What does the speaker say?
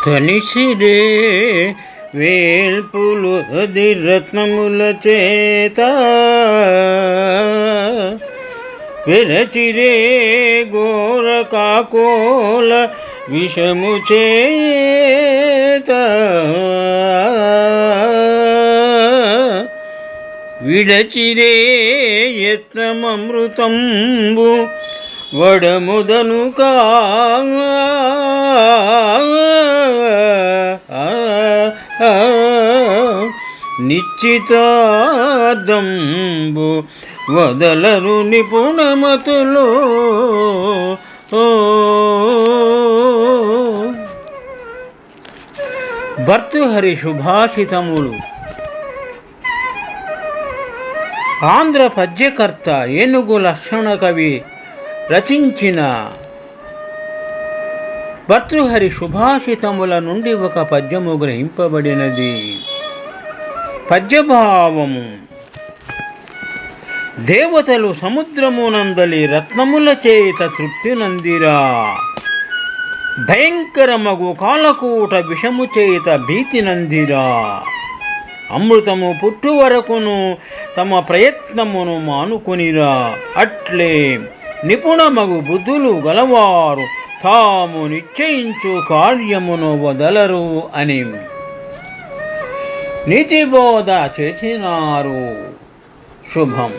తనిసిరే వేల్పులు రత్నముల చేత విరచిరే ఘోర కాకోల విషము చేత విడచిరే యత్నమృతంబు వడముదనుకా నిశ్చితార్థంబు వదలరు నిపుణమతులో. భర్తృహరి సుభాషితములు. ఆంధ్ర పద్యకర్త ఏనుగు లక్షణ కవి రచించిన భర్తృహరి సుభాషితముల నుండి ఒక పద్యము గ్రహింపబడినది. పద్యభావము: దేవతలు సముద్రమునందలి రత్నముల చేత తృప్తి నందిరా, భయంకరమగు కాలకూట విషము చేత భీతి నందిరా, అమృతము పుట్టు వరకును తమ ప్రయత్నమును మానుకొనిరా, అట్లే నిపుణమగు బుద్ధులు గలవారు తాము నిశ్చయించు కార్యమును వదలరు అని నీతిబోధ చేసినారు. శుభం.